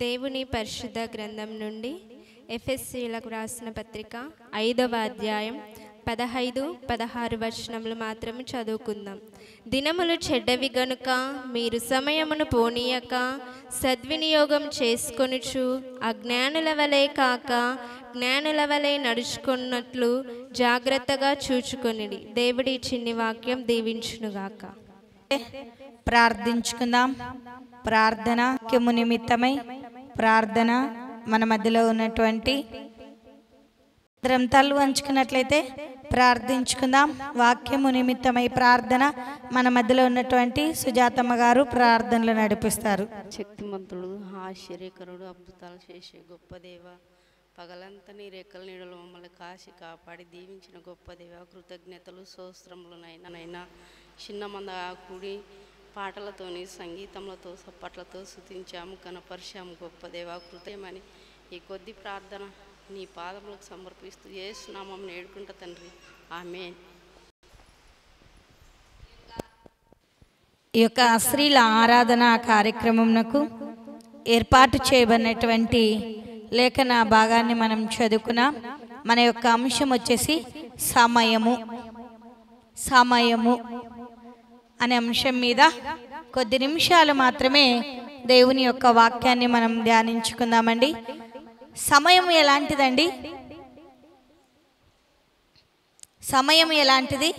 దేవుని పరిశుద్ధ గ్రంథం నుండి ఎఫెసీయులకు రాసిన పత్రిక 5వ అధ్యాయం 15-16 వచనములు మాత్రమే చదువుకుందాం. దినములు చెడ్డవి గనుక మీరు సమయమును పోనీయక సద్వినియోగం చేసుకొనుచు అజ్ఞానుల వలె కాక జ్ఞానుల వలె నడుచుకున్నట్లు జాగ్రత్తగా చూచుకొనిడి. దేవుడి చిన్ని వాక్యం దీవించునుగాక. ప్రార్థించుకుందాం. ప్రార్థనకి నిమిత్తమై ప్రార్థన మన మధ్యలో ఉన్నటువంటి తల్లు వంచుకున్నట్లయితే ప్రార్థించుకుందాం. వాక్యము నిమిత్తమై ప్రార్థన మన మధ్యలో ఉన్నటువంటి సుజాతమ్మ గారు ప్రార్థనలు నడిపిస్తారు. శక్తిమంతుడు, ఆశ్చర్యకరుడు, అద్భుతాలు చేసే గొప్ప దేవ, పగలంతా నీ రెక్కల నీడలు మమ్మల్ని కాసి కాపాడి దీవించిన గొప్ప దేవ, కృతజ్ఞతలు స్తోత్రములనైనా చిన్న మంద కూడి పాటలతోని సంగీతములతో సప్పట్లతో స్తుతించాము, కనపరిచాము గొప్ప దేవ. కృతమని ఈ కొద్ది ప్రార్థన నీ పాదములకు సమర్పిస్తూ యేసు నామమున వేడుకుంటా తండ్రి, ఆమేన్. ఈ యొక్క స్త్రీల ఆరాధన కార్యక్రమంకు ఏర్పాటు చేయబడినటువంటి లేఖన భాగాన్ని మనం చదువుకున్నాం. మన యొక్క అంశం వచ్చేసి సమయము అనే అంశం మీద కొద్ది నిమిషాలు మాత్రమే దేవుని యొక్క వాక్యాన్ని మనం ధ్యానించుకుందామండి. సమయం ఎలాంటిదండి? సమయం ఎలాంటిది?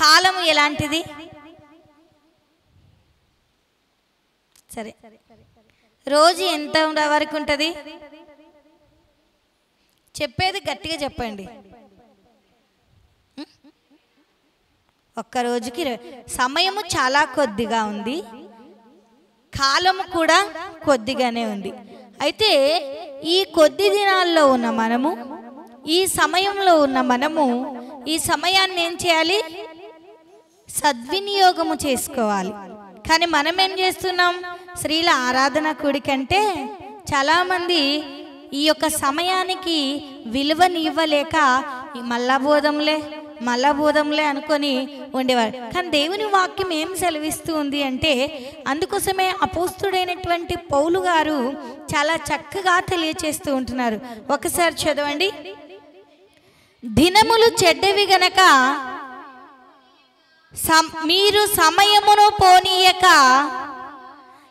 కాలం ఎలాంటిది? సరే, రోజు ఎంత వరకు ఉంటుంది? చెప్పేది గట్టిగా చెప్పండి. ఒక్క రోజుకి సమయము చాలా కొద్దిగా ఉంది, కాలము కూడా కొద్దిగానే ఉంది. అయితే ఈ కొద్ది దినాల్లో ఉన్న మనము, ఈ సమయంలో ఉన్న మనము ఈ సమయాన్ని ఏం చేయాలి? సద్వినియోగము చేసుకోవాలి. కానీ మనం ఏం చేస్తున్నాం? స్త్రీల ఆరాధన కూడికంటే చాలామంది ఈ యొక్క సమయానికి విలువనివ్వలేక మళ్ళా బోధంలే అనుకొని ఉండేవారు. కానీ దేవుని వాక్యం ఏం సెలవిస్తూ ఉంది అంటే, అందుకోసమే అపోస్తుడైనటువంటి పౌలు గారు చాలా చక్కగా తెలియచేస్తూ ఉంటున్నారు. ఒకసారి చదవండి. దినములు చెడ్డవి గనక మీరు సమయమును పోనీయక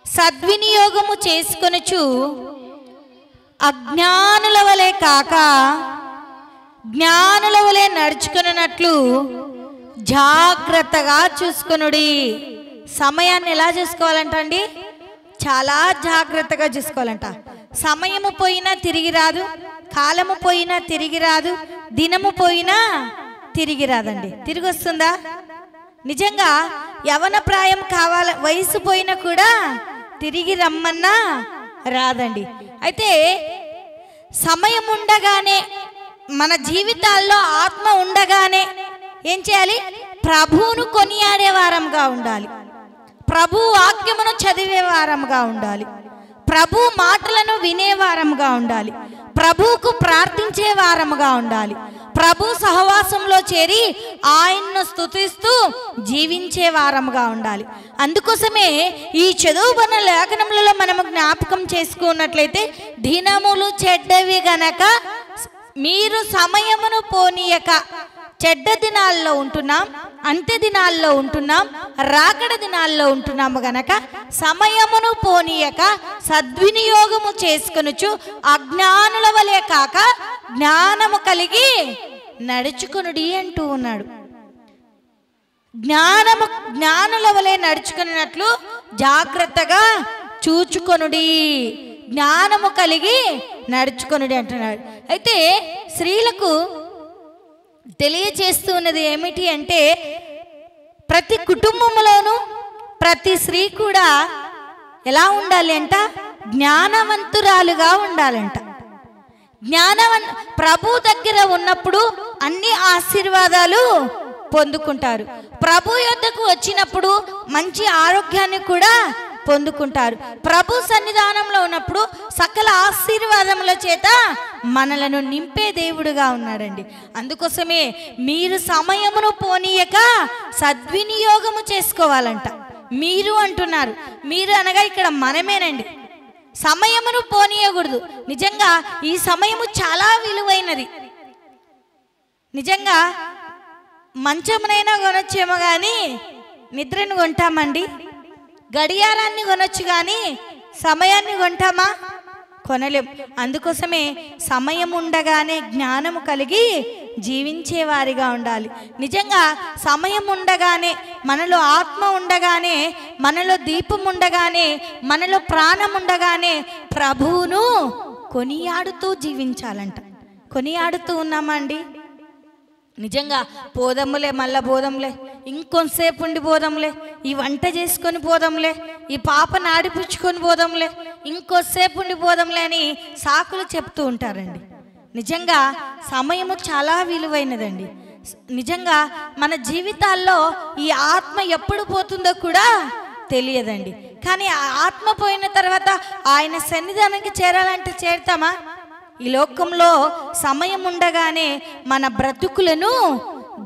సద్వినియోగము చేసుకొనుచు అజ్ఞానుల వలె కాక జ్ఞానుల వలె నడుచుకున్నట్లు జాగ్రత్తగా చూసుకొనుడి. సమయాన్ని ఎలా చూసుకోవాలంట అండి? చాలా జాగ్రత్తగా చూసుకోవాలంట. సమయము పోయినా తిరిగి రాదు, కాలము పోయినా తిరిగి రాదు, దినము పోయినా తిరిగి రాదండి. తిరిగి వస్తుందా? నిజంగా యవన ప్రాయం కావాలి, వయసు పోయినా కూడా తిరిగి రమ్మన్నా రాదండి. అయితే సమయం ఉండగానే, మన జీవితాల్లో ఆత్మ ఉండగానే ఏం చేయాలి? ప్రభువును కొనియాడే వారంగా ఉండాలి, ప్రభు వాక్యమును చదివే వారంగా ఉండాలి, ప్రభు మాటలను వినేవారంగా ఉండాలి, ప్రభువుకు ప్రార్థించే వారముగా ఉండాలి, ప్రభు సహవాసంలో చేరి ఆయన్ను స్తుతిస్తూ జీవించే వారముగా ఉండాలి. అందుకోసమే ఈ చదువుబడిన లేఖనములలో మనము జ్ఞాపకం చేసుకున్నట్లయితే, దినములు చెడ్డవి గనక మీరు సమయమును పోనీయక, చెడ్డ దినాల్లో ఉంటున్నాం, అంత్య దినాల్లో ఉంటున్నాం, రాకడ దినాల్లో ఉంటున్నాము గనక సమయమును పోనీయక సద్వినియోగము చేసుకొనుచు అజ్ఞానుల వలె కాక జ్ఞానము కలిగి నడుచుకొనుడి అంటూ ఉన్నాడు. జ్ఞానుల వలె నడుచుకున్నట్లు జాగ్రత్తగా చూచుకొనుడి, జ్ఞానము కలిగి నడుచుకొనుడి అంటున్నాడు. అయితే స్త్రీలకు తెలియచేస్తూ ఉన్నది ఏమిటి అంటే, ప్రతి కుటుంబంలోనూ ప్రతి స్త్రీ కూడా ఎలా ఉండాలి అంట? జ్ఞానవంతురాలుగా ఉండాలంట. ప్రభు దగ్గర ఉన్నప్పుడు అన్ని ఆశీర్వాదాలు పొందుకుంటారు. ప్రభు యొద్దకు వచ్చినప్పుడు మంచి ఆరోగ్యాన్ని కూడా పొందుకుంటారు. ప్రభు సన్నిధానంలో ఉన్నప్పుడు సకల ఆశీర్వాదముల చేత మనలను నింపే దేవుడుగా ఉన్నాడండి. అందుకోసమే మీరు సమయమును పోనీయక సద్వినియోగము చేసుకోవాలంట. మీరు అంటున్నారు. మీరు అనగా ఇక్కడ మనమేనండి. సమయమును పోనీయకూడదు. నిజంగా ఈ సమయము చాలా విలువైనది. నిజంగా మంచమునైనా కొనొచ్చేమో కానీ నిద్రను కొంటామండి. గడియారాన్ని కొనొచ్చు కానీ సమయాన్ని కొంటామా? కొనలేం. అందుకోసమే సమయం ఉండగానే జ్ఞానము కలిగి జీవించేవారిగా ఉండాలి. నిజంగా సమయం ఉండగానే, మనలో ఆత్మ ఉండగానే, మనలో దీపం ఉండగానే, మనలో ప్రాణం ఉండగానే ప్రభువును కొనియాడుతూ జీవించాలంట. కొనియాడుతూ ఉన్నామా అండి? నిజంగా పోదాములే, మళ్ళా పోదాంలే, ఇంకొంతసేపు ఉండి పోదాంలే, ఈ వంట చేసుకొని పోదాంలే, ఈ పాపను ఆడిపించుకొని పోదాంలే, ఇంకొంతసేపు ఉండి పోదాంలే అని సాకులు చెప్తూ ఉంటారండి. నిజంగా సమయము చాలా విలువైనదండి. నిజంగా మన జీవితాల్లో ఈ ఆత్మ ఎప్పుడు పోతుందో కూడా తెలియదండి. కానీ ఆ ఆత్మ పోయిన తర్వాత ఆయన సన్నిధానానికి చేరాలంటే చేరుతామా? ఈ లోకంలో సమయం ఉండగానే మన బ్రతుకులను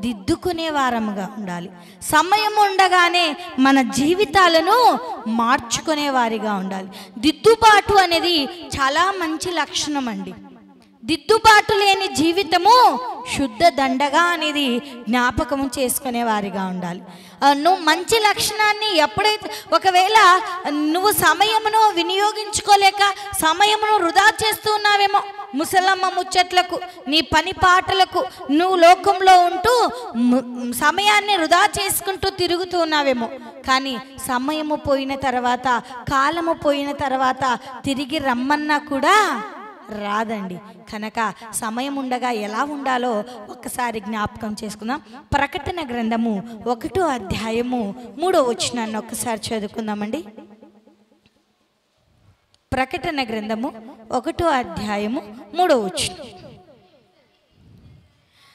దిద్దుకునే వారముగా ఉండాలి. సమయం ఉండగానే మన జీవితాలను మార్చుకునే వారిగా ఉండాలి. దిద్దుబాటు అనేది చాలా మంచి లక్షణం అండి. దిద్దుబాటు లేని జీవితము శుద్ధ దండగా అనేది జ్ఞాపకము చేసుకునే వారిగా ఉండాలి. నువ్వు మంచి లక్షణాన్ని ఎప్పుడైతే, ఒకవేళ నువ్వు సమయమును వినియోగించుకోలేక సమయమును వృధా చేస్తూ ఉన్నావేమో, ముసలమ్మ ముచ్చట్లకు, నీ పని పాటలకు నువ్వు లోకంలో ఉంటూ సమయాన్ని వృధా చేసుకుంటూ తిరుగుతూ ఉన్నావేమో. కానీ సమయము పోయిన తర్వాత, కాలము పోయిన తర్వాత తిరిగి రమ్మన్నా కూడా రాదండి. కనుక సమయం ఉండగా ఎలా ఉండాలో ఒక్కసారి జ్ఞాపకం చేసుకుందాం. ప్రకటన గ్రంథము 1వ అధ్యాయము 3వ వచనాన్ని ఒక్కసారి చదువుకుందామండి. ప్రకటన గ్రంథము 1వ అధ్యాయము 3వ వచనం.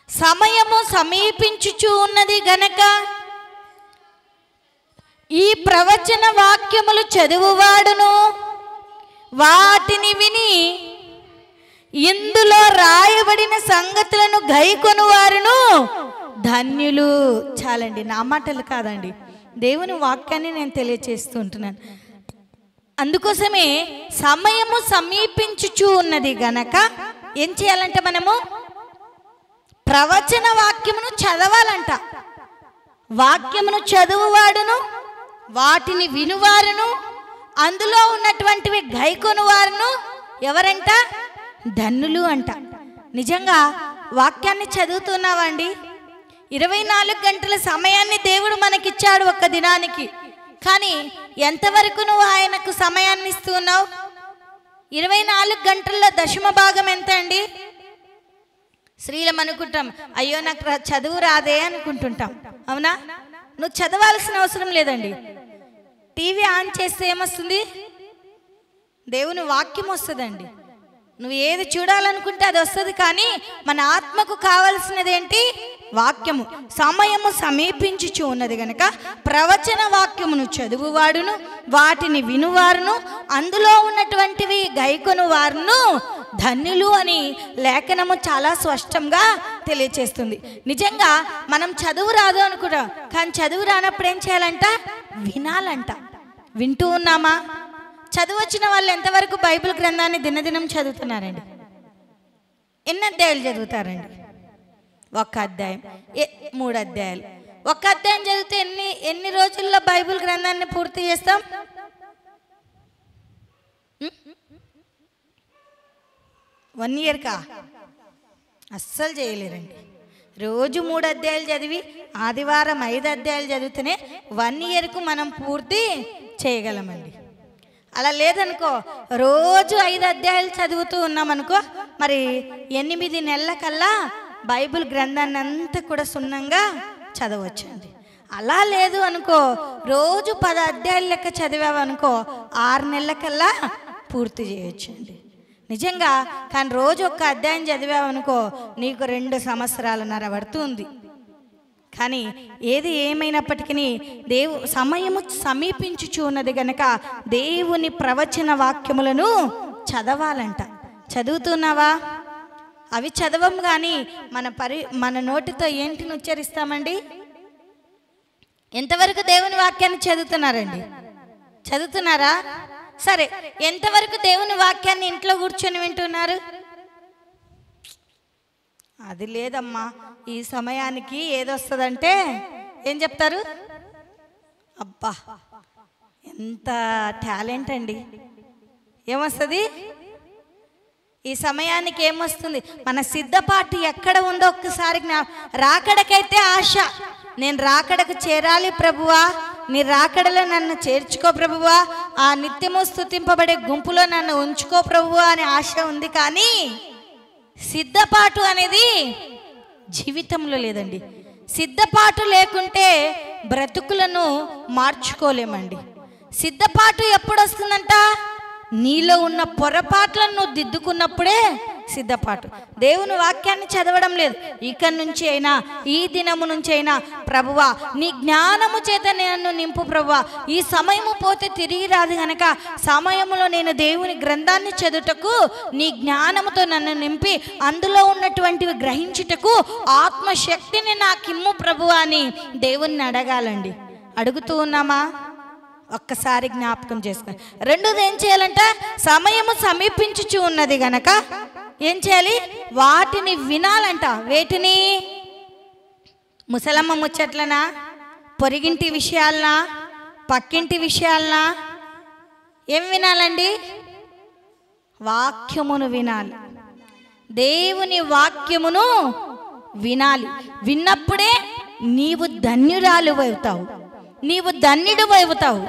సమయము సమీపించుచూ ఉన్నది గనక ఈ ప్రవచన వాక్యములు చదువువాడును వాటిని విని ఇందులో రాయబడిన సంగతులను గైకొను వారును ధన్యులు. చాలండి, నా మాటలు కాదండి, దేవుని వాక్యాన్ని నేను తెలియచేస్తూ ఉంటున్నాను. అందుకోసమే సమయము సమీపించుచూ ఉన్నది గనక ఏం చేయాలంటే మనము ప్రవచన వాక్యమును చదవాలంట. వాక్యమును చదువువాడును వాటిని వినువారును అందులో ఉన్నటువంటివి గైకొను వారును ఎవరంట? ధన్యులు అంట. నిజంగా వాక్యాన్ని చదువుతున్నావండి. 24 గంటల సమయాన్ని దేవుడు మనకిచ్చాడు ఒక్క దినానికి. కానీ ఎంతవరకు నువ్వు ఆయనకు సమయాన్ని ఇస్తున్నావు? 24 గంటల్లో దశమ భాగం ఎంత అండి? స్త్రీలం అనుకుంటాం, అయ్యో నాకు చదువు రాదే అనుకుంటుంటాం. అవునా? నువ్వు చదవాల్సిన అవసరం లేదండి. టీవీ ఆన్ చేస్తే ఏమొస్తుంది? దేవుని వాక్యం వస్తుందండి. నువ్వు ఏది చూడాలనుకుంటే అది వస్తుంది. కానీ మన ఆత్మకు కావలసినది ఏంటి? వాక్యము. సమయము సమీపించుచు ఉన్నది గనక ప్రవచన వాక్యమును చదువువాడును వాటిని వినువారును అందులో ఉన్నటువంటివి గైకొను వారును ధన్యులు అని లేఖనము చాలా స్పష్టంగా తెలియచేస్తుంది. నిజంగా మనం చదువు రాదు అనుకుంటాం, కానీ చదువు రానప్పుడు ఏం చేయాలంట? వినాలంట. వింటూ ఉన్నామా? చదువు వచ్చిన వాళ్ళు ఎంతవరకు బైబిల్ గ్రంథాన్ని దినదినం చదువుతున్నారండి? ఎన్ని అధ్యాయాలు చదువుతారండి? 1 అధ్యాయం, 3 అధ్యాయాలు. 1 అధ్యాయం చదివితే ఎన్ని రోజుల్లో బైబిల్ గ్రంథాన్ని పూర్తి చేస్తాం? వన్ ఇయర్కా? అస్సలు చేయలేరండి. రోజు 3 అధ్యాయాలు చదివి ఆదివారం 5 అధ్యాయాలు చదివితేనే 1 ఇయర్కు మనం పూర్తి చేయగలమండి. అలా లేదనుకో, రోజు 5 అధ్యాయాలు చదువుతూ ఉన్నామనుకో, మరి 8 నెలల కల్లా బైబిల్ గ్రంథాన్ని అంతా కూడా సున్నంగా చదవచ్చండి. అలా లేదు అనుకో, రోజు 10 అధ్యాయాలు లెక్క చదివావనుకో 6 నెలల కల్లా పూర్తి చేయొచ్చండి. నిజంగా. కానీ రోజు 1 అధ్యాయం చదివావనుకో నీకు 2 సంవత్సరాలన్నర పడుతుంది. కానీ ఏది ఏమైనప్పటికీ సమయము సమీపించుచు ఉన్నది గనక దేవుని ప్రవచన వాక్యములను చదవాలంట. చదువుతున్నావా? అవి చదవం కానీ మన నోటితో ఏంటిని ఉచ్చరిస్తామండి? ఎంతవరకు దేవుని వాక్యాన్ని చదువుతున్నారండి? చదువుతున్నారా? సరే, ఎంతవరకు దేవుని వాక్యాన్ని ఇంట్లో కూర్చొని వింటున్నారు? అది లేదమ్మా, ఈ సమయానికి ఏదొస్తుందంటే ఏం చెప్తారు? అబ్బా ఎంత టాలెంట్ అండి! ఏమొస్తుంది? ఈ సమయానికి ఏమొస్తుంది? మన సిద్ధపాటు ఎక్కడ ఉందో ఒక్కసారి రాకడకైతే ఆశ. నేను రాకడకు చేరాలి ప్రభువా, నీ రాకడలో నన్ను చేర్చుకో ప్రభువా, ఆ నిత్యము స్తుతింపబడే గుంపులో నన్ను ఉంచుకో ప్రభువా అనే ఆశ ఉంది. కానీ సిద్ధపాటు అనేది జీవితంలో లేదండి. సిద్ధపాటు లేకుంటే బ్రతుకులను మార్చుకోలేమండి. సిద్ధపాటు ఎప్పుడు వస్తుందంట? నీలో ఉన్న పొరపాట్లను నువ్వు దిద్దుకున్నప్పుడే సిద్ధపాటు. దేవుని వాక్యాన్ని చదవడం లేదు. ఇక నుంచి అయినా, ఈ దినము నుంచి అయినా, ప్రభువా నీ జ్ఞానము చేత నన్ను నింపు ప్రభువా, ఈ సమయము పోతే తిరిగి రాదు గనక సమయంలో నేను దేవుని గ్రంథాన్ని చదువుటకు నీ జ్ఞానముతో నన్ను నింపి అందులో ఉన్నటువంటివి గ్రహించుటకు ఆత్మశక్తిని నాకిమ్ము ప్రభువా అని దేవుణ్ణి అడగాలండి. అడుగుతూ ఉన్నామా? ఒక్కసారి జ్ఞాపకం చేసుకొని. రెండోది ఏం చేయాలంట? సమయము సమీపించుచు ఉన్నది గనక ఏం చేయాలి? వాటిని వినాలంట. వేటిని? ముసలమ్మ ముచ్చట్లనా? పొరిగింటి విషయాలనా? పక్కింటి విషయాలనా? ఏం వినాలండి? వాక్యమును వినాలి. దేవుని వాక్యమును వినాలి. విన్నప్పుడే నీవు ధన్యురాలు అవుతావు, నీవు ధన్యుడు అవుతావు.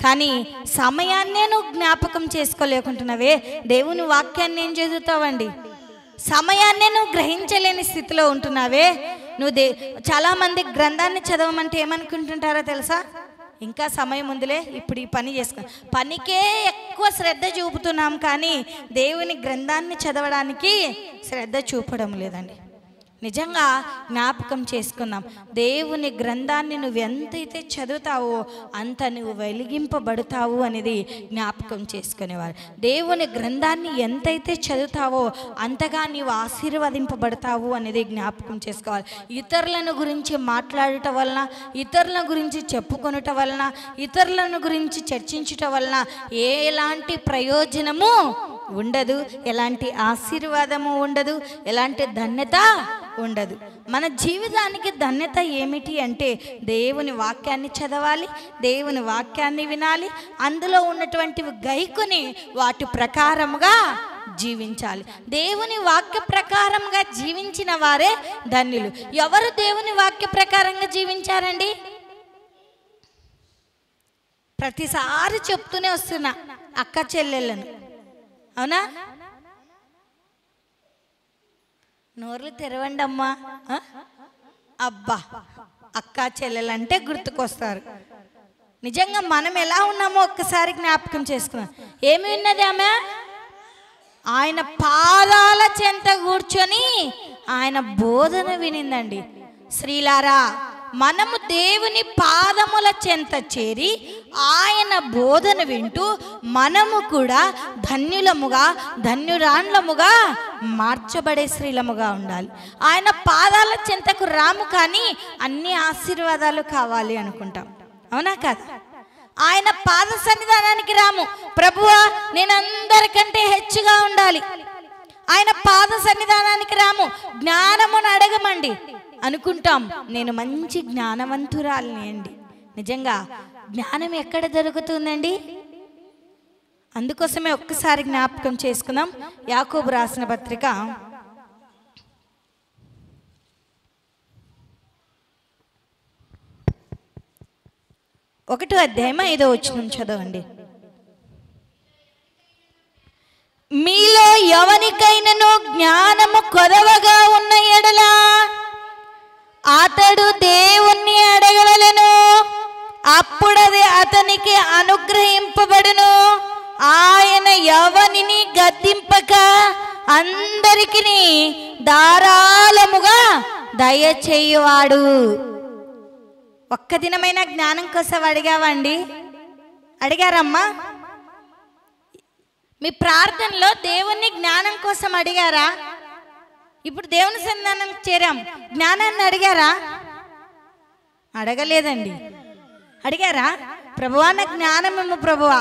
కానీ సమయాన్నే నువ్వు జ్ఞాపకం చేసుకోలేకుంటున్నావే, దేవుని వాక్యాన్ని ఏం చదువుతావండి? సమయాన్నే నువ్వు గ్రహించలేని స్థితిలో ఉంటున్నావే. నువ్వు చాలామంది గ్రంథాన్ని చదవమంటే ఏమనుకుంటుంటారో తెలుసా? ఇంకా సమయం ఉందిలే, ఇప్పుడు ఈ పని చేసుకో. పనికే ఎక్కువ శ్రద్ధ చూపుతున్నాం కానీ దేవుని గ్రంథాన్ని చదవడానికి శ్రద్ధ చూపడం లేదండి. నిజంగా జ్ఞాపకం చేసుకుందాం. దేవుని గ్రంథాన్ని నువ్వు ఎంతైతే చదువుతావో అంత నువ్వు వెలిగింపబడతావు అనేది జ్ఞాపకం చేసుకునేవారు. దేవుని గ్రంథాన్ని ఎంతైతే చదువుతావో అంతగా నీవు ఆశీర్వదింపబడతావు అనేది జ్ఞాపకం చేసుకోవాలి. ఇతరులను గురించి మాట్లాడటం వలన, ఇతరుల గురించి చెప్పుకొనటం వలన, ఇతరులను గురించి చర్చించటం వలన ఎలాంటి ప్రయోజనము ఉండదు, ఎలాంటి ఆశీర్వాదము ఉండదు, ఎలాంటి ధన్యత ఉండదు. మన జీవితానికి ధన్యత ఏమిటి అంటే దేవుని వాక్యాన్ని చదవాలి, దేవుని వాక్యాన్ని వినాలి, అందులో ఉన్నటువంటివి గైకొని వాటి ప్రకారముగా జీవించాలి. దేవుని వాక్య ప్రకారంగా జీవించిన వారే ధన్యులు. ఎవరు దేవుని వాక్య ప్రకారంగా జీవించారండి? ప్రతిసారి చెప్తూనే వస్తున్నా అక్క చెల్లెళ్ళను, అవునా? నోర్లు తెరవండి అమ్మా. అబ్బా, అక్క చెల్లెలంటే గుర్తుకొస్తారు. నిజంగా మనం ఎలా ఉన్నామో ఒక్కసారి జ్ఞాపకం చేసుకున్నాం. ఏమి విన్నది ఆమె? ఆయన పాదాల చెంత కూర్చొని ఆయన బోధన వినిందండి. స్త్రీలారా, మనము దేవుని పాదముల చెంత చేరి ఆయన బోధన వింటూ మనము కూడా ధన్యులముగా, ధన్యురాండ్లముగా మార్చబడే స్త్రీలముగా ఉండాలి. ఆయన పాదాల చెంతకు రాము కానీ అన్ని ఆశీర్వాదాలు కావాలి అనుకుంటాం, అవునా కాదు? ఆయన పాద సన్నిధానానికి రాము, ప్రభువా నేను అందరికంటే హెచ్చుగా ఉండాలి. ఆయన పాద సన్నిధానానికి రాము, జ్ఞానమును అడగమండి అనుకుంటాం. నేను మంచి జ్ఞానవంతురాలిని అండి. నిజంగా జ్ఞానం ఎక్కడ దొరుకుతుందండి? అందుకోసమే ఒక్కసారి జ్ఞాపకం చేసుకుందాం. యాకోబు రాసిన పత్రిక 1వ అధ్యాయం 5వ వచనం చదవండి. మీలో ఎవరికైనాను జ్ఞానము కొదవగా ఉన్న ఎడల అతడు దేవుణ్ణి అడగవలెను, అప్పుడది అతనికి అనుగ్రహింపబడును. ఆయన ఎవరిని గద్దింపక అందరికి ధారాళముగా దయచేయువాడు. ఒక్క దినమైన జ్ఞానం కోసం అడిగావండి? అడిగారమ్మా? మీ ప్రార్థనలో దేవుణ్ణి జ్ఞానం కోసం అడిగారా? ఇప్పుడు దేవుని సన్నిధానానికి చేరాం, జ్ఞానాన్ని అడిగారా? అడగలేదండి. అడిగారా? ప్రభువా నాకు జ్ఞానమేమో, ప్రభువా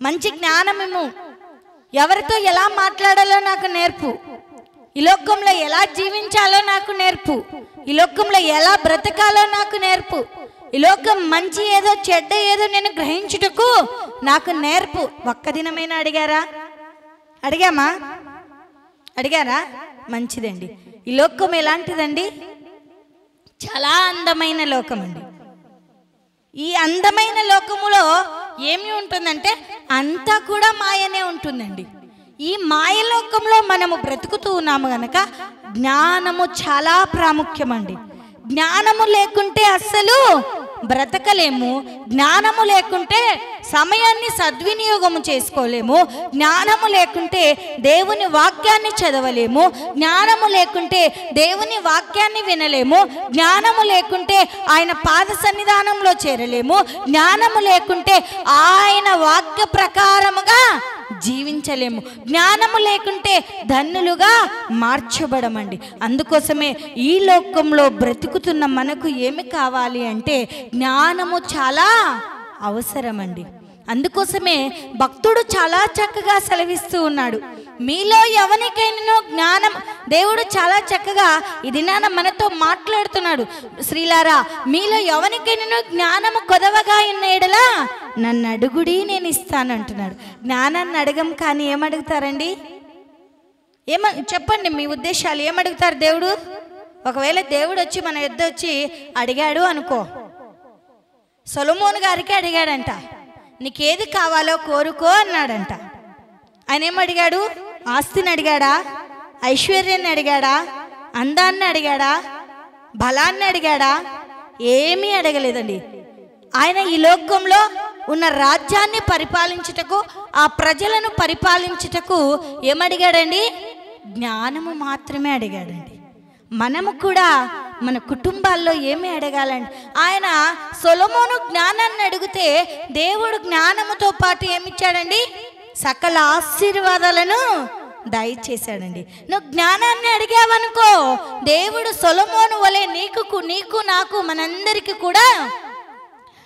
మంచి జ్ఞానమేమో, ఎవరితో ఎలా మాట్లాడాలో నాకు నేర్పు, ఈ లోకంలో ఎలా జీవించాలో నాకు నేర్పు, ఈ లోకంలో ఎలా బ్రతకాలో నాకు నేర్పు, ఈ లోకం మంచి ఏదో చెడ్డ ఏదో నేను గ్రహించుటకు నాకు నేర్పు. ఒక్క దినమైనా అడిగారా? అడిగామా? అడిగారా? మంచిదండి. ఈ లోకం ఎలాంటిదండి? చాలా అందమైన లోకం అండి. ఈ అందమైన లోకములో ఏమి ఉంటుందంటే అంతా కూడా మాయనే ఉంటుందండి. ఈ మాయలోకంలో మనము బ్రతుకుతూ ఉన్నాము గనక జ్ఞానము చాలా ప్రాముఖ్యమండి. జ్ఞానము లేకుంటే అస్సలు బ్రతకలేము. జ్ఞానము లేకుంటే సమయాన్ని సద్వినియోగము చేసుకోలేము. జ్ఞానము లేకుంటే దేవుని వాక్యాన్ని చదవలేము. జ్ఞానము లేకుంటే దేవుని వాక్యాన్ని వినలేము. జ్ఞానము లేకుంటే ఆయన పాద సన్నిధానంలో చేరలేము. జ్ఞానము లేకుంటే ఆయన వాక్య ప్రకారముగా జీవించలేము. జ్ఞానము లేకుంటే ధన్యులుగా మార్చబడమండి. అందుకోసమే ఈ లోకంలో బ్రతుకుతున్న మనకు ఏమి కావాలి అంటే జ్ఞానము చాలా అవసరమండి. అందుకోసమే భక్తుడు చాలా చక్కగా సెలవిస్తూ ఉన్నాడు, మీలో ఎవరికైనా జ్ఞానం, దేవుడు చాలా చక్కగా ఇది మనతో మాట్లాడుతున్నాడు. శ్రీలారా, మీలో ఎవరికైనా జ్ఞానము కొదవగా ఉన్న ఎడలా నన్ను అడుగుడి, నేను ఇస్తానంటున్నాడు. జ్ఞానాన్ని అడగం కానీ ఏమడుగుతారండి? చెప్పండి మీ ఉద్దేశాలు. ఏమడుగుతారు దేవుడు? ఒకవేళ దేవుడు వచ్చి మన యుద్ధ వచ్చి అడిగాడు అనుకో, సొలొమోను గారికి అడిగాడంట, నీకేది కావాలో కోరుకో అన్నాడంట. ఆయన ఏమడిగాడు? ఆస్తిని అడిగాడా? ఐశ్వర్యాన్ని అడిగాడా? అందాన్ని అడిగాడా? బలాన్ని అడిగాడా? ఏమీ అడగలేదండి. ఆయన ఈ లోకంలో ఉన్న రాజ్యాన్ని పరిపాలించుటకు, ఆ ప్రజలను పరిపాలించుటకు ఏమడిగాడండి? జ్ఞానము మాత్రమే అడిగాడండి. మనము కూడా మన కుటుంబాల్లో ఏమి అడగాలండి? ఆయన సొలొమోను జ్ఞానాన్ని అడిగితే దేవుడు జ్ఞానముతో పాటు ఏమిచ్చాడండి? సకల ఆశీర్వాదాలను దయచేశాడండి. నువ్వు జ్ఞానాన్ని అడిగావనుకో, దేవుడు సొలొమోను వలె నీకు నాకు మనందరికీ కూడా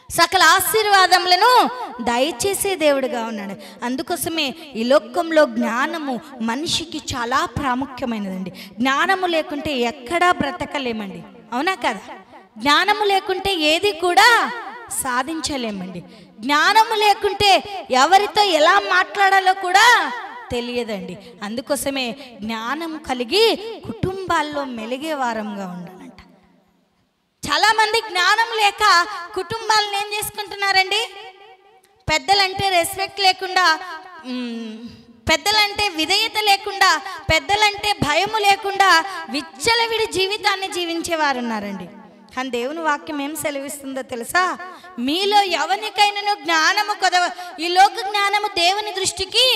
సకల ఆశీర్వాదములను దయచేసే దేవుడుగా ఉన్నాడు. అందుకోసమే ఈ లోకంలో జ్ఞానము మనిషికి చాలా ప్రాముఖ్యమైనదండి. జ్ఞానము లేకుంటే ఎక్కడా బ్రతకలేమండి. అవునా కదా? జ్ఞానము లేకుంటే ఏది కూడా సాధించలేమండి. జ్ఞానము లేకుంటే ఎవరితో ఎలా మాట్లాడాలో కూడా తెలియదండి. అందుకోసమే జ్ఞానం కలిగి కుటుంబాల్లో మెలిగే వారంగా ఉండాలంట. చాలామంది జ్ఞానం లేక కుటుంబాలను ఏం చేసుకుంటున్నారండి? పెద్దలంటే రెస్పెక్ట్ లేకుండా, పెద్దలంటే విధేయత లేకుండా, పెద్దలంటే భయము లేకుండా విచ్చలవిడి జీవితాన్ని జీవించేవారు ఉన్నారండి. కానీ దేవుని వాక్యం ఏం సెలవిస్తుందో తెలుసా? మీలో ఎవరికైనా జ్ఞానము కొదవ, ఈ లోక జ్ఞానము దేవుని దృష్టికి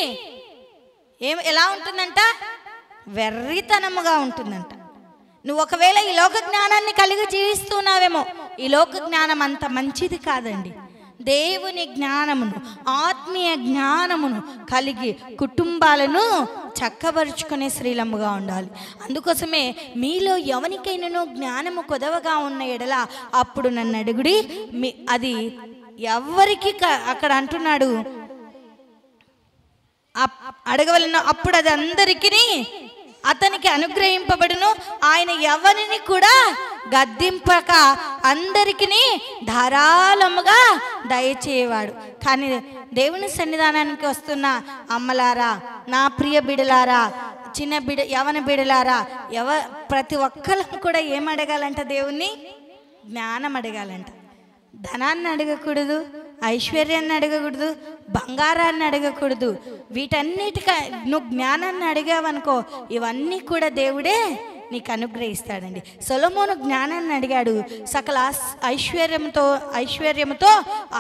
ఎలా ఉంటుందంట? వెర్రితనముగా ఉంటుందంట. నువ్వు ఒకవేళ ఈ లోక జ్ఞానాన్ని కలిగి జీవిస్తున్నావేమో, ఈ లోక జ్ఞానం అంత మంచిది కాదండి. దేవుని జ్ఞానమును, ఆత్మీయ జ్ఞానమును కలిగి కుటుంబాలను చక్కబరుచుకునే స్త్రీలముగా ఉండాలి. అందుకోసమే మీలో ఎవరికైనా జ్ఞానము కొదవగా ఉన్న ఎడల అప్పుడు నన్ను అడుగుడి, అది ఎవరికి అక్కడ అంటున్నాడు అడగవలను, అప్పుడు అది అందరికీ అతనికి అనుగ్రహింపబడును. ఆయన ఎవరిని కూడా గద్దింపక అందరికీ ధారాళముగా దయచేయవాడు. కానీ దేవుని సన్నిధానానికి వస్తున్న అమ్మలారా, నా ప్రియ బిడలారా, చిన్న యవన బిడలారా, ప్రతి ఒక్కళ్ళం కూడా ఏం అడగాలంట? దేవుణ్ణి జ్ఞానం అడగాలంట. ధనాన్ని అడగకూడదు, ఐశ్వర్యాన్ని అడగకూడదు, బంగారాన్ని అడగకూడదు. వీటన్నిటికీ నువ్వు జ్ఞానాన్ని అడిగావనుకో, ఇవన్నీ కూడా దేవుడే నీకు అనుగ్రహిస్తాడండి. సొలొమోను జ్ఞానాన్ని అడిగాడు, సకల ఐశ్వర్యంతో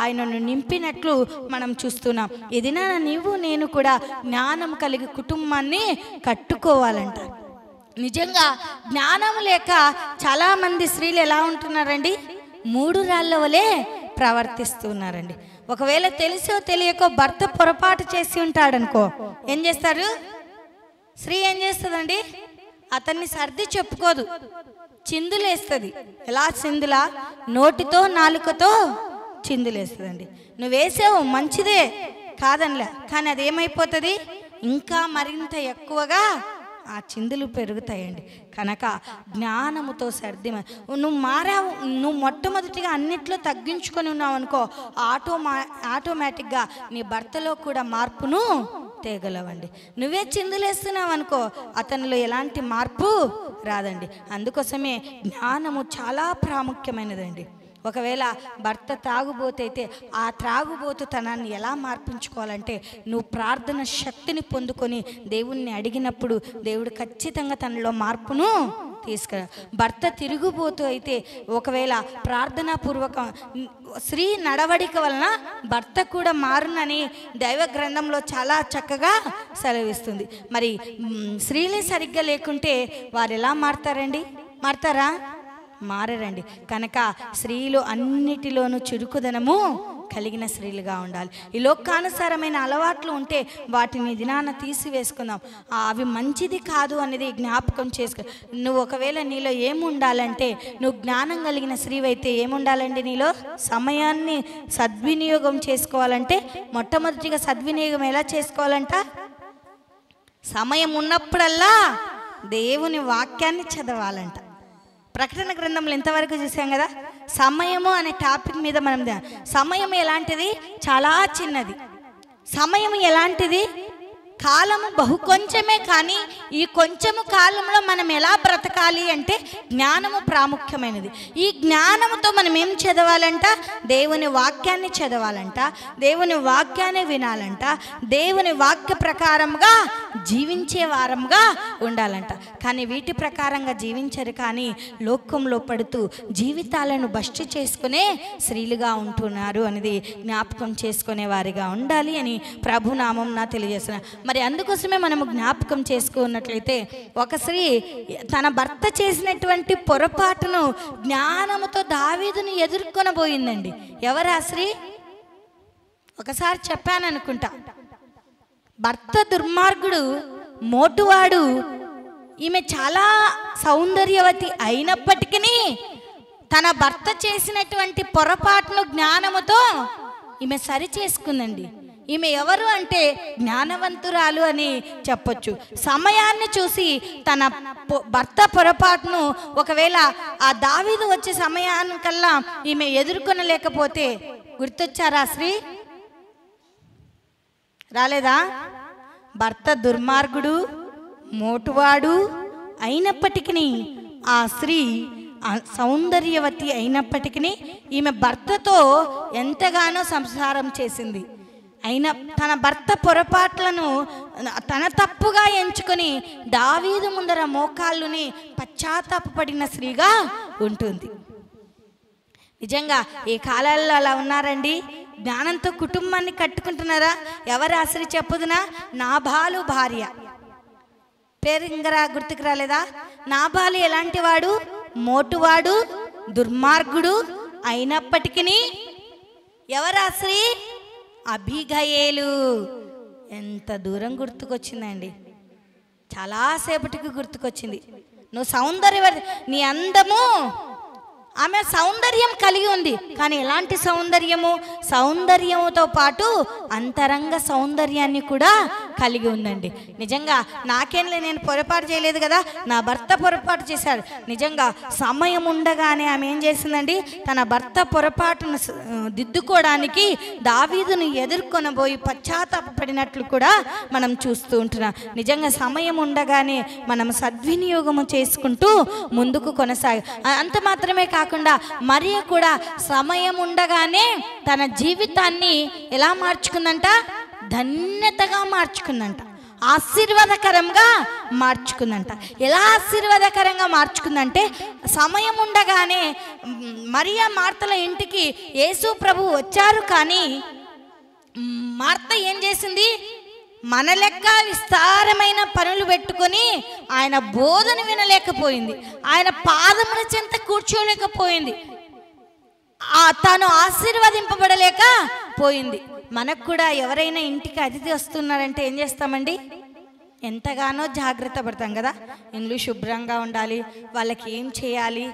ఆయనను నింపినట్లు మనం చూస్తున్నాం. ఇదినా నీవు నేను కూడా జ్ఞానం కలిగి కుటుంబాన్ని కట్టుకోవాలంట. నిజంగా జ్ఞానం లేక చాలామంది స్త్రీలు ఎలా ఉంటున్నారండి? 3 రాళ్ళ వలె ప్రవర్తిస్తున్నారండి. ఒకవేళ తెలిసో తెలియకో భర్త పొరపాటు చేసి ఉంటాడనుకో, ఏం చేస్తారు? స్త్రీ ఏం చేస్తుందండి? అతన్ని సర్ది చెప్పుకోదు, చిందులేస్తుంది. ఎలా చిందులా? నోటితో నాలుకతో చిందులేస్తుందండి. నువ్వు వేసావు మంచిదే కాదనిలే, కానీ అదేమైపోతుంది, ఇంకా మరింత ఎక్కువగా ఆ చిందులు పెరుగుతాయండి. కనుక జ్ఞానముతో సర్ది నువ్వు మారావు, నువ్వు మొట్టమొదటిగా అన్నిట్లో తగ్గించుకొని ఉన్నావు అనుకో, ఆటోమేటిక్గా నీ భర్తలో కూడా మార్పును తేగలవండి. నువ్వే చిందులేస్తున్నావు అనుకో, అతనిలో ఎలాంటి మార్పు రాదండి. అందుకోసమే జ్ఞానము చాలా ప్రాముఖ్యమైనదండి. ఒకవేళ భర్త త్రాగుబోతైతే ఆ త్రాగుబోతుతనాన్ని ఎలా మార్పించుకోవాలంటే, నువ్వు ప్రార్థన శక్తిని పొందుకొని దేవుణ్ణి అడిగినప్పుడు దేవుడు ఖచ్చితంగా తనలో మార్పును తీసుకురా. భర్త తిరుగుబోతూ అయితే ఒకవేళ ప్రార్థనాపూర్వక స్త్రీ నడవడిక వలన భర్త కూడా మారునని దైవ గ్రంథంలో చాలా చక్కగా సెలవిస్తుంది. మరి స్త్రీలే సరిగ్గా లేకుంటే వారు ఎలా మారుతారండి? మారుతారా? మారరండి. కనుక స్త్రీలు అన్నిటిలోనూ చురుకుదనము కలిగిన స్త్రీలుగా ఉండాలి. ఈ లోకానుసారమైన అలవాట్లు ఉంటే వాటిని దినాన తీసివేసుకుందాం. అవి మంచిది కాదు అనేది జ్ఞాపకం చేసుకో. నువ్వు ఒకవేళ నీలో ఏముండాలంటే, నువ్వు జ్ఞానం కలిగిన స్త్రీవైతే ఏముండాలండి నీలో? సమయాన్ని సద్వినియోగం చేసుకోవాలంటే మొట్టమొదటిగా సద్వినియోగం ఎలా చేసుకోవాలంట? సమయం ఉన్నప్పుడల్లా దేవుని వాక్యాన్ని చదవాలంట. ప్రకటన గ్రంథంలో ఇంతవరకు చూసాం కదా. సమయము అనే టాపిక్ మీద మనం సమయం ఎలాంటిది? చాలా చిన్నది. సమయం ఎలాంటిది? కాలము బహు కొంచెమే, కానీ ఈ కొంచెము కాలంలో మనం ఎలా బ్రతకాలి అంటే జ్ఞానము ప్రాముఖ్యమైనది. ఈ జ్ఞానముతో మనం ఏం చదవాలంట? దేవుని వాక్యాన్ని చదవాలంట, దేవుని వాక్యాన్ని వినాలంట, దేవుని వాక్య ప్రకారంగా జీవించే వారంగా ఉండాలంట. కానీ వీటి ప్రకారంగా జీవించరు, కానీ లోకంలో పడుతూ జీవితాలను భ్రష్టు చేసుకునే స్త్రీలుగా ఉంటున్నారు అనేది జ్ఞాపకం చేసుకునే వారిగా ఉండాలి అని ప్రభునామం నా తెలియజేస్తున్నా. మరి అందుకోసమే మనము జ్ఞాపకం చేసుకున్నట్లయితే, ఒక స్త్రీ తన భర్త చేసినటువంటి పొరపాటును జ్ఞానముతో దావీదుని ఎదుర్కొనబోయిందండి. ఎవరా స్త్రీ? ఒకసారి చెప్పాను అనుకుంటా. భర్త దుర్మార్గుడు, మోటువాడు, ఈమె చాలా సౌందర్యవతి అయినప్పటికీ తన భర్త చేసినటువంటి పొరపాటును జ్ఞానముతో ఈమె సరి చేసుకుందండి. ఈమె ఎవరు అంటే జ్ఞానవంతురాలు అని చెప్పొచ్చు. సమయాన్ని చూసి తన భర్త పొరపాటును, ఒకవేళ ఆ దావీదు వచ్చే సమయానికల్లా ఈమె ఎదుర్కొనలేకపోతే, గుర్తొచ్చారా స్త్రీ? రాలేదా? భర్త దుర్మార్గుడు, మోటువాడు అయినప్పటికీ ఆ స్త్రీ సౌందర్యవతి అయినప్పటికీ ఈమె భర్తతో ఎంతగానో సంసారం చేసింది. అయినా తన భర్త పొరపాట్లను తన తప్పుగా ఎంచుకొని దావీదు ముందర మోకాళ్ళుని పశ్చాత్తాపపడిన స్త్రీగా ఉంటుంది. నిజంగా ఈ కాలాల్లో అలా ఉన్నారండి. జ్ఞానంతో కుటుంబాన్ని కట్టుకుంటున్నారా? ఎవరు ఆ స్త్రీ చెప్పుదునా? నాబాలు భార్య. పేరు ఇంగరా గుర్తుకు రాలేదా? నాబాలు ఎలాంటి వాడు? మోటువాడు, దుర్మార్గుడు అయినప్పటికీ ఎవరా స్త్రీ? అబీగయేలు. ఎంత దూరం గుర్తుకొచ్చిందండి, చాలాసేపటికి గుర్తుకొచ్చింది. నువ్వు సౌందర్యవతి, నీ అందము, ఆమె సౌందర్యం కలిగి ఉంది, కానీ ఎలాంటి సౌందర్యము? సౌందర్యముతో పాటు అంతరంగ సౌందర్యాన్ని కూడా కలిగి ఉందండి. నిజంగా నాకేంలే, నేను పొరపాటు చేయలేదు కదా, నా భర్త పొరపాటు చేశాడు. నిజంగా సమయం ఉండగానే ఆమె ఏం చేసిందండి? తన భర్త పొరపాటును దిద్దుకోవడానికి దావీదును ఎదుర్కొనబోయి పశ్చాత్తాపపడినట్లు కూడా మనం చూస్తూ ఉంటున్నాం. నిజంగా సమయం ఉండగానే మనం సద్వినియోగము చేసుకుంటూ ముందుకు కొనసాగి, అంత మాత్రమే కాకుండా మరియ కూడా సమయం ఉండగానే తన జీవితాన్ని ఎలా మార్చుకుందంట? ధన్యతగా మార్చుకుందంట, ఆశీర్వాదకరంగా మార్చుకుందంట. ఎలా ఆశీర్వాదకరంగా మార్చుకుందంటే, సమయం ఉండగానే మరియా మార్తల ఇంటికి యేసు ప్రభు వచ్చారు, కానీ మార్త ఏం చేసింది? మన లెక్క విస్తారమైన పనులు పెట్టుకొని ఆయన బోధన వినలేకపోయింది, ఆయన పాదముల చెంత కూర్చోలేకపోయింది, తాను ఆశీర్వదింపబడలేక పోయింది. మనకు కూడా ఎవరైనా ఇంటికి అతిథి వస్తున్నారంటే ఏం చేస్తామండి? ఎంతగానో జాగ్రత్త పడతాం కదా, ఇండ్లు శుభ్రంగా ఉండాలి, వాళ్ళకి ఏం చేయాలి,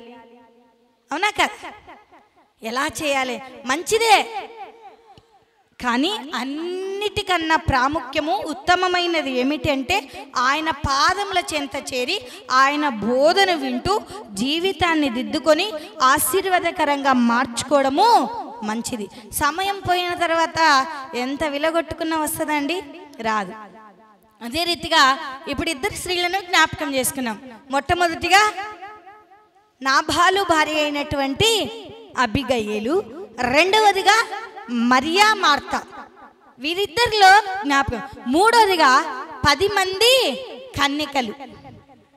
అవునా కదా, ఎలా చేయాలి, మంచిదే. కానీ అన్నిటికన్నా ప్రాముఖ్యము ఉత్తమమైనది ఏమిటంటే ఆయన పాదముల చెంత చేరి ఆయన బోధన వింటూ జీవితాన్ని దిద్దుకొని ఆశీర్వాదకరంగా మార్చుకోవడము మంచిది. సమయం పోయిన తర్వాత ఎంత విలగొట్టుకున్నా వస్తుందండి? రాదు. అదే రీతిగా ఇప్పుడు ఇద్దరు స్త్రీలను జ్ఞాపకం చేసుకున్నాం. మొట్టమొదటిగా నాబాలు భార్య అయినటువంటి అబిగయీలు, రెండవదిగా మరియా మార్త, వీరిద్దరిలో జ్ఞాపకం. మూడవదిగా 10 మంది కన్యకలు.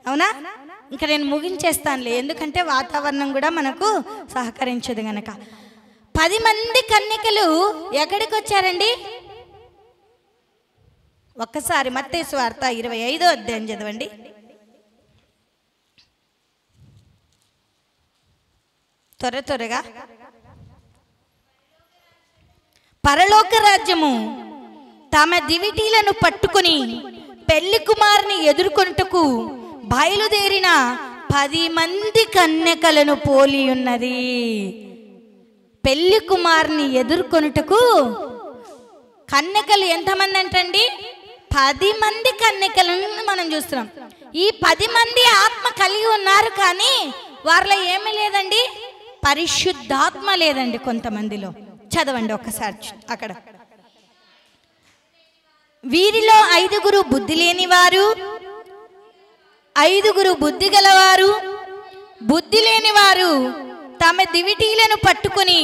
అవునా? ఇంకా నేను ముగించేస్తానులే, ఎందుకంటే వాతావరణం కూడా మనకు సహకరించదు గనక. 10 మంది కన్యకలు ఎక్కడికి వచ్చారండి? ఒక్కసారి మత్తయి సువార్త 25వ అధ్యాయం చదవండి. త్వరగా. పరలోక రాజ్యము తమ దివిటీలను పట్టుకుని పెళ్లి కుమారుని ఎదుర్కొనుటకు బయలుదేరిన 10 మంది కన్యకలను పోలి ఉన్నది. పెళ్లి కుమారుని ఎదుర్కొనుటకు కన్యకలు ఎంతమంది అంటండి? 10 మంది కన్యకలను మనం చూస్తున్నాం. ఈ 10 మంది ఆత్మ కలిగి ఉన్నారు, కానీ వారిలో ఏమీ లేదండి, పరిశుద్ధాత్మ లేదండి కొంతమందిలో. చదవండి ఒక్కసారి అక్కడ. వీరిలో 5 బుద్ధి లేనివారు, 5 బుద్ధి గలవారు. బుద్ధి లేనివారు తమ దివిటీలను పట్టుకుని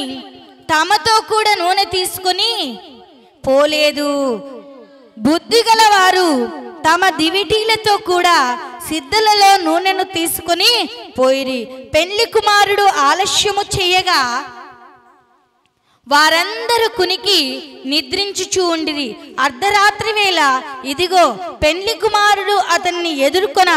తమతో కూడా నూనె తీసుకుని పోలేదు. బుద్ధి గలవారు తమ దివిటీలతో కూడా సిద్ధలలో నూనెను తీసుకుని పోయిరి. పెళ్లి కుమారుడు ఆలస్యము చేయగా వారందరూ కునికి నిద్రించుచూ ఉండిరి. అర్ధరాత్రి వేళ ఇదిగో పెళ్లి కుమారుడు అతన్ని ఎదుర్కొన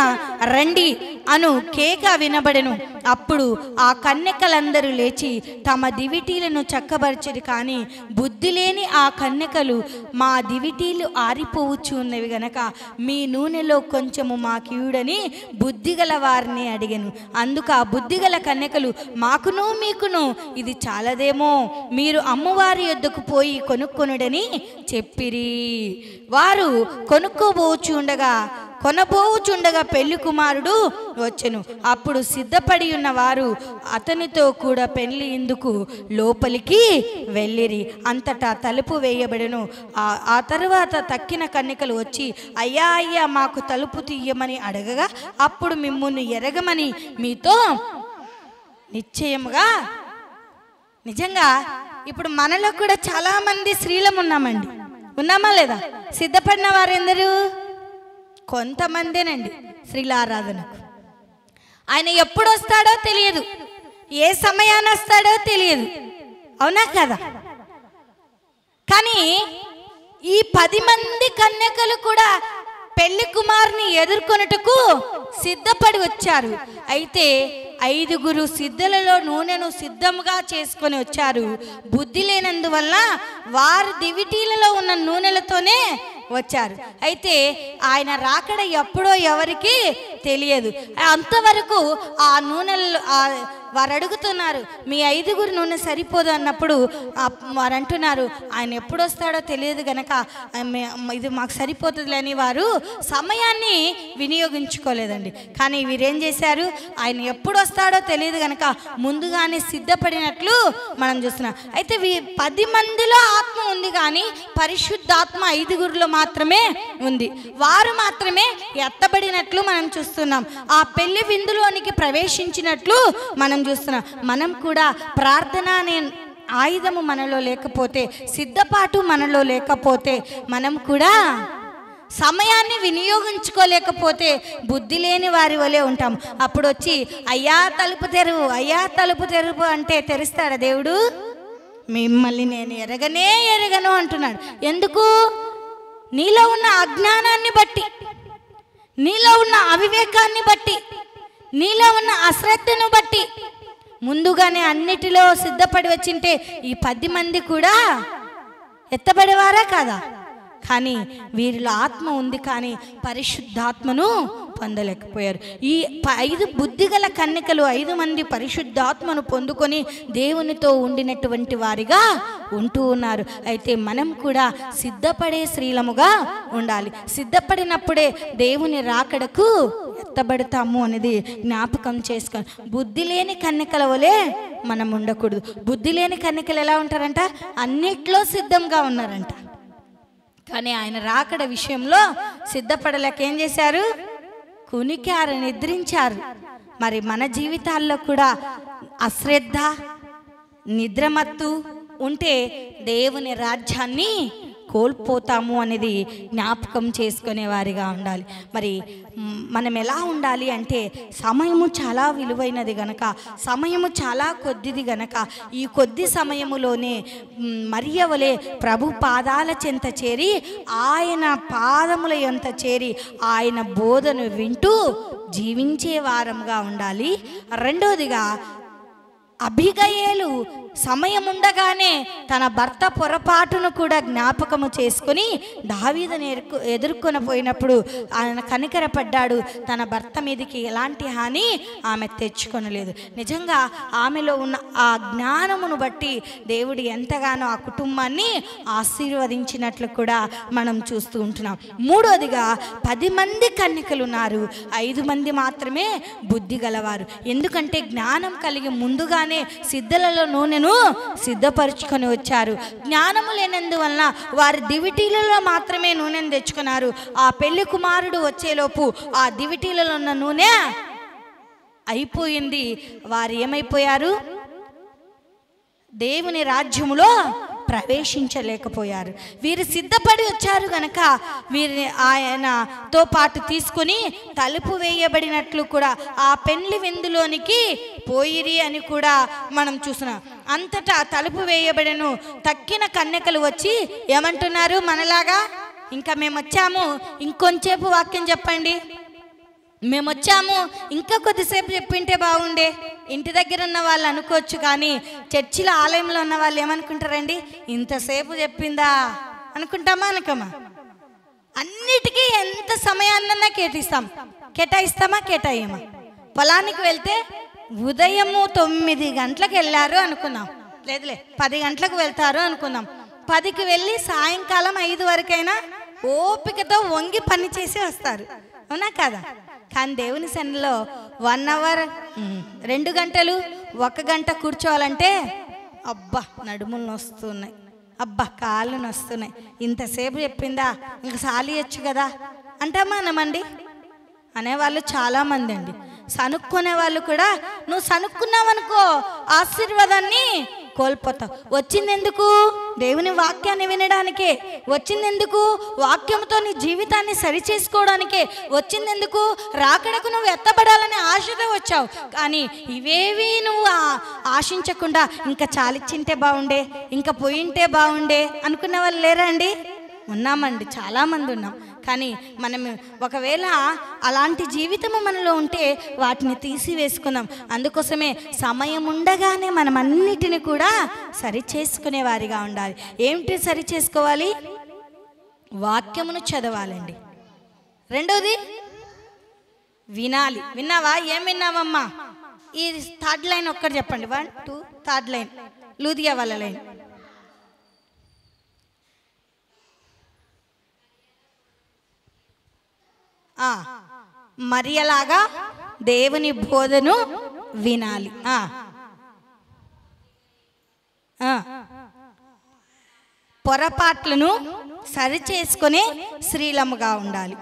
రండి అను కేక వినబడెను. అప్పుడు ఆ కన్యకలందరూ లేచి తమ దివిటీలను చక్కబరిచిరి. కానీ బుద్ధి లేని ఆ కన్యకలు, మా దివిటీలు ఆరిపోవచ్చు ఉన్నవి గనక మీ నూనెలో కొంచెము మాకియుడని బుద్ధిగల వారిని అడిగెను. అందుకు ఆ బుద్ధిగల కన్యకలు, మాకును మీకును ఇది చాలదేమో, మీరు అమ్మవారి యొద్దకు పోయి కొనుక్కొనుడని చెప్పిరి. వారు కొనబోచుండగా పెళ్లి కుమారుడు వచ్చెను. అప్పుడు సిద్ధపడి ఉన్న వారు అతనితో కూడా పెళ్లి ఇందుకు లోపలికి వెళ్ళిరి. అంతటా తలుపు వేయబడెను. ఆ తరువాత తక్కిన కన్యకలు వచ్చి, అయ్యా అయ్యా మాకు తలుపు తీయమని అడగగా, అప్పుడు మిమ్మును ఎరగమని మీతో నిశ్చయముగా. నిజంగా ఇప్పుడు మనలో కూడా చాలా మంది స్త్రీలం ఉన్నామండి. ఉన్నామా లేదా? సిద్ధపడిన వారు ఎందరు? కొంతమందేనండి స్త్రీల ఆరాధనకు. ఆయన ఎప్పుడు వస్తాడో తెలియదు, ఏ సమయాన్ని వస్తాడో తెలియదు, అవునా కదా? కానీ ఈ 10 మంది కన్యకలు కూడా పెళ్లి కుమారుని ఎదుర్కొనుటకు సిద్ధపడి వచ్చారు. అయితే 5 సిద్ధలలో నూనెను సిద్ధంగా చేసుకొని వచ్చారు. బుద్ధి లేనందువల్ల వారు దివిటీలలో ఉన్న నూనెలతోనే వచ్చారు. అయితే ఆయన రాకడ ఎప్పుడో ఎవరికి తెలియదు. అంతవరకు ఆ నూనెలు వారు అడుగుతున్నారు, మీ 5 నూనె సరిపోదు అన్నప్పుడు వారు అంటున్నారు, ఆయన ఎప్పుడు వస్తాడో తెలియదు గనక ఇది మాకు సరిపోతుంది అని వారు సమయాన్ని వినియోగించుకోలేదండి. కానీ వీరేం చేశారు? ఆయన ఎప్పుడు వస్తాడో తెలియదు గనక ముందుగానే సిద్ధపడినట్లు మనం చూస్తున్నాం. అయితే 10 మందిలో ఆత్మ ఉంది, కానీ పరిశుద్ధాత్మ 5 మాత్రమే ఉంది. వారు మాత్రమే ఎత్తబడినట్లు మనం చూస్తున్నాం. ఆ పెళ్లి విందులోనికి ప్రవేశించినట్లు మనం చూస్తున్నాం. మనం కూడా ప్రార్థన అనే ఆయుధము మనలో లేకపోతే, సిద్ధపాటు మనలో లేకపోతే, మనం కూడా సమయాన్ని వినియోగించుకోలేకపోతే బుద్ధి లేని వారి వలె ఉంటాం. అప్పుడు వచ్చి అయ్యా తలుపు తెరువు, అయ్యా తలుపు తెరువు అంటే తెరుస్తాడా దేవుడు? మిమ్మల్ని నేను ఎరగను అంటున్నాడు. ఎందుకు? నీలో ఉన్న అజ్ఞానాన్ని బట్టి, నీలో ఉన్న అవివేకాన్ని బట్టి, నీలో ఉన్న అశ్రద్ధను బట్టి ముందుగానే అన్నిటిలో సిద్ధపడి వచ్చింటే ఈ 10 మంది కూడా ఎత్తబడేవారా కాదా? కానీ వీరిలో ఆత్మ ఉంది కానీ పరిశుద్ధాత్మను పొందలేకపోయారు. ఈ 5 బుద్ధిగల కన్యకలు 5 మంది పరిశుద్ధాత్మను పొందుకొని దేవునితో ఉండినటువంటి వారిగా ఉంటూ ఉన్నారు. అయితే మనం కూడా సిద్ధపడే స్త్రీలముగా ఉండాలి. సిద్ధపడినప్పుడే దేవుని రాకడకు ఎత్తబడతాము అనేది జ్ఞాపకం చేసుకొని, బుద్ధి లేని కన్యకల వలె మనం ఉండకూడదు. బుద్ధి లేని కన్యకలు ఎలా ఉంటారంట? అన్నిట్లో సిద్ధంగా ఉన్నారంట. కానీ ఆయన రాకడ విషయంలో సిద్ధపడలేక ఏం చేశారు? కునికారు, నిద్రించారు. మరి మన జీవితాల్లో కూడా అశ్రద్ధ, నిద్రమత్తు ఉంటే దేవుని రాజ్యాన్ని కోల్పోతాము అనేది జ్ఞాపకం చేసుకునే వారిగా ఉండాలి. మరి మనం ఎలా ఉండాలి అంటే, సమయము చాలా విలువైనది గనక, సమయము చాలా కొద్దిది గనక, ఈ కొద్ది సమయములోనే మరియ వలె ప్రభు పాదాల చెంత చేరి, ఆయన పాదముల యొంత చేరి ఆయన బోధను వింటూ జీవించే వారంగా ఉండాలి. రెండోదిగా, అబిగయేలు సమయం ఉండగానే తన భర్త పొరపాటును కూడా జ్ఞాపకము చేసుకుని దావీదుని ఎదుర్కొని పోయినప్పుడు ఆయన కనికరపడ్డాడు. తన భర్త మీదకి ఎలాంటి హాని ఆమె తెచ్చుకొనలేదు. నిజంగా ఆమెలో ఉన్న ఆ జ్ఞానమును బట్టి దేవుడు ఎంతగానో ఆ కుటుంబాన్ని ఆశీర్వదించినట్లు కూడా మనం చూస్తూ ఉంటున్నాం. మూడోదిగా, 10 మంది కన్యకలు ఉన్నారు, 5 మంది మాత్రమే బుద్ధి గలవారు. ఎందుకంటే జ్ఞానం కలిగి ముందుగానే సిద్ధలలో నూనెను సిద్ధపరుచుకొని వచ్చారు. జ్ఞానము లేనందువలన వారి దివిటీలలో మాత్రమే నూనెను తెచ్చుకున్నారు. ఆ పెళ్లి కుమారుడు వచ్చేలోపు ఆ దివిటీలలో ఉన్న నూనె అయిపోయింది. వారు ఏమైపోయారు? దేవుని రాజ్యములో ప్రవేశించలేకపోయారు. వీరు సిద్ధపడి వచ్చారు గనక వీరిని ఆయనతో పాటు తీసుకుని తలుపు వేయబడినట్లు కూడా ఆ పెండ్లి విందులోనికి పోయిరి అని కూడా మనం చూస్తున్నాం. అంతటా తలుపు వేయబడను. తక్కిన కన్యకలు వచ్చి ఏమంటున్నారు? మనలాగా ఇంకా మేము వచ్చాము, ఇంకొంచేపు వాక్యం చెప్పండి, మేము వచ్చాము, ఇంకా కొద్దిసేపు చెప్పింటే బాగుండే. ఇంటి దగ్గర ఉన్న వాళ్ళు అనుకోవచ్చు, కానీ చర్చిలో ఆలయంలో ఉన్న వాళ్ళు ఏమనుకుంటారండి? ఇంతసేపు చెప్పిందా అనుకుంటామా? అనుకోమా? అన్నిటికీ ఎంత సమయాన్నన్నా కేటాయిస్తామా? కేటాయమా? పొలానికి వెళ్తే ఉదయము 9 గంటలకు వెళ్ళారు అనుకుందాం, లేదులే 10 గంటలకు వెళ్తారు అనుకుందాం. 10కి వెళ్ళి సాయంకాలం 5 వరకైనా ఓపికతో వంగి పని చేసి వస్తారు, అవునా కదా? కానీ దేవుని సన్నిధిలో 1 అవర్, 2 గంటలు, 1 గంట కూర్చోవాలంటే అబ్బా నడుములు నొస్తున్నాయి, అబ్బా కాళ్ళు నొస్తున్నాయి, ఇంతసేపు చెప్పిందా, ఇంక సాలియచ్చు కదా అంటామా? అనమండి? అనేవాళ్ళు చాలామంది అండి. సనుక్కునే వాళ్ళు కూడా, నువ్వు సనుక్కున్నావనుకో ఆశీర్వాదాన్ని కోల్పోతావు. వచ్చిందెందుకు? దేవుని వాక్యాన్ని వినడానికే. వచ్చిందెందుకు? వాక్యంతో నీ జీవితాన్ని సరిచేసుకోవడానికే. వచ్చిందెందుకు? రాకడకు నువ్వు ఎత్తబడాలని ఆశతో వచ్చావు. కానీ ఇవేవి నువ్వు ఆశించకుండా ఇంకా చాలిచ్చింటే బాగుండే, ఇంకా పోయింటే బాగుండే అనుకునే వాళ్ళు లేరా అండి? ఉన్నామండి, చాలామంది ఉన్నాం. కానీ మనం ఒకవేళ అలాంటి జీవితము మనలో ఉంటే వాటిని తీసివేసుకుందాం. అందుకోసమే సమయం ఉండగానే మనం అన్నిటిని కూడా సరి చేసుకునే వారిగా ఉండాలి. ఏమిటి సరి చేసుకోవాలి? వాక్యమును చదవాలండి. రెండోది వినాలి. విన్నావా? ఏం విన్నావమ్మా? ఈ 3rd లైన్ ఒక్కటి చెప్పండి. 1, 2, 3rd లైన్, లూదియా వాళ్ళ లైన్. మరియలాగా దేవుని బోధను వినాలి. పొరపాట్లను సరిచేసుకునే స్త్రీలముగా ఉండాలి.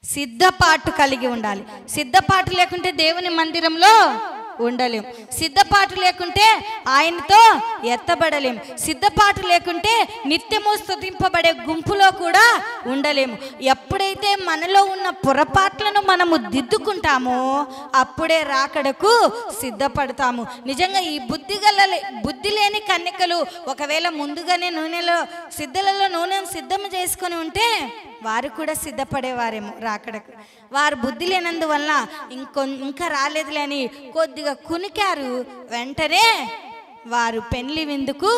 సిద్ధపాటు కలిగి ఉండాలి. సిద్ధపాటు లేకుంటే దేవుని మందిరంలో ఉండలేం. సిద్ధపాటు లేకుంటే ఆయనతో ఎత్తబడలేం. సిద్ధపాటు లేకుంటే నిత్యము స్తుతింపబడే గుంపులో కూడా ఉండలేము. ఎప్పుడైతే మనలో ఉన్న పొరపాట్లను మనము దిద్దుకుంటామో అప్పుడే రాకడకు సిద్ధపడతాము. నిజంగా ఈ బుద్ధి లేని కన్యకలు ఒకవేళ ముందుగానే సిద్ధలలో నూనెను సిద్ధం చేసుకొని ఉంటే వారు కూడా సిద్ధపడేవారేమో రాకడకు. వారు బుద్ధి లేనందువల్ల ఇంకా రాలేదులే అని కొద్దిగా కునికారు. వెంటనే వారు పెండ్లి విందుకు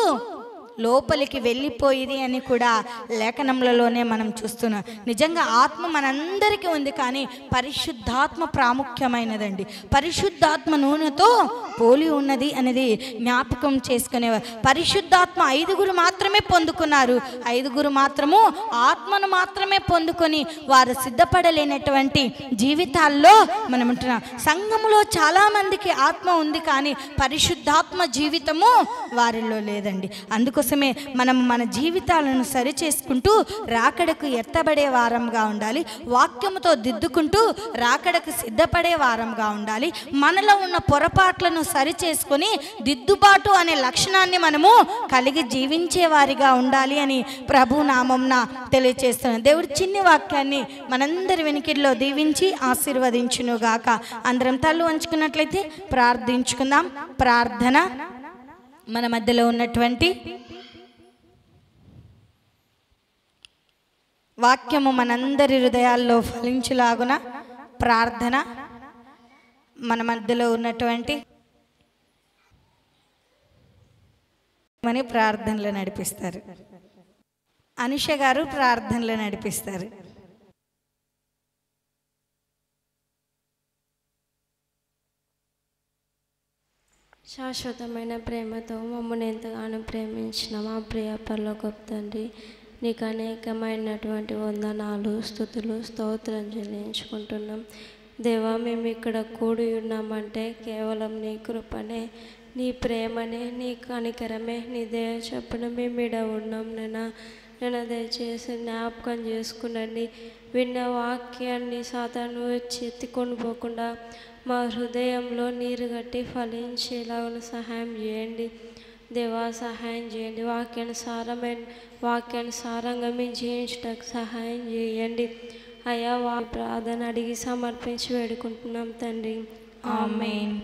లోపలికి వెళ్ళిపోయింది అని కూడా లేఖనములలోనే మనం చూస్తున్నాం. నిజంగా ఆత్మ మనందరికీ ఉంది, కానీ పరిశుద్ధాత్మ ప్రాముఖ్యమైనదండి. పరిశుద్ధాత్మ నూనెతో పోలి ఉన్నది అనేది జ్ఞాపకం చేసుకునేవారు. పరిశుద్ధాత్మ 5 మాత్రమే పొందుకున్నారు. 5 మాత్రము ఆత్మను మాత్రమే పొందుకొని వారు సిద్ధపడలేనటువంటి జీవితాల్లో మనం ఉంటున్నాం. సంఘములో చాలా మందికి ఆత్మ ఉంది, కానీ పరిశుద్ధాత్మ జీవితము వారిలో లేదండి. అందుకోసమే మనం మన జీవితాలను సరి చేసుకుంటూ రాకడకు ఎత్తబడే వారంగా ఉండాలి. వాక్యముతో దిద్దుకుంటూ రాకడకు సిద్ధపడే వారంగా ఉండాలి. మనలో ఉన్న పొరపాట్లను సరి చేసుకొని దిద్దుబాటు అనే లక్షణాన్ని మనము కలిగి జీవించే వారిగా ఉండాలి అని ప్రభు నామంన తెలియజేస్తున్నాను. దేవుడి చిన్ని వాక్యాన్ని మనందరి వెనుకల్లో దీవించి ఆశీర్వదించునుగాక. అందరం తల్లు వంచుకున్నట్లయితే ప్రార్థించుకుందాం. ప్రార్థన. మన మధ్యలో ఉన్నటువంటి వాక్యము మనందరి హృదయాల్లో ఫలించులాగున ప్రార్థన. మన మధ్యలో ఉన్నటువంటి మని ప్రార్థనలు నడిపిస్తారు. అనుష గారు ప్రార్థనలు నడిపిస్తారు. శాశ్వతమైన ప్రేమతో మమ్మల్ని ఎంతగానో ప్రేమించిన మా ప్రియ పరలోకపు తండ్రి, నీకు అనేకమైనటువంటి వందనాలు, స్తుతులు, స్తోత్రం చెల్లించుకుంటున్నాం. దేవా, మేము ఇక్కడ కూడి ఉన్నామంటే కేవలం నీ కృపనే, నీ ప్రేమనే, నీ కనికరమే, నీ దయ చొప్పున మేము ఈడ ఉన్నాం. నేను దయచేసి జ్ఞాపకం చేసుకునండి. విన్న వాక్యాన్ని సాతాను వచ్చి ఎత్తుకొని పోకుండా మా హృదయంలో నీరు గట్టి ఫలించేలాగా సహాయం చేయండి. దేవా, సహాయం చేయండి. వాక్యానుసారంగా మేము జీవించడానికి సహాయం చేయండి. అయ్యా, ప్రార్థన అడిగి సమర్పించి వేడుకుంటున్నాం తండ్రి. ఆమేన్.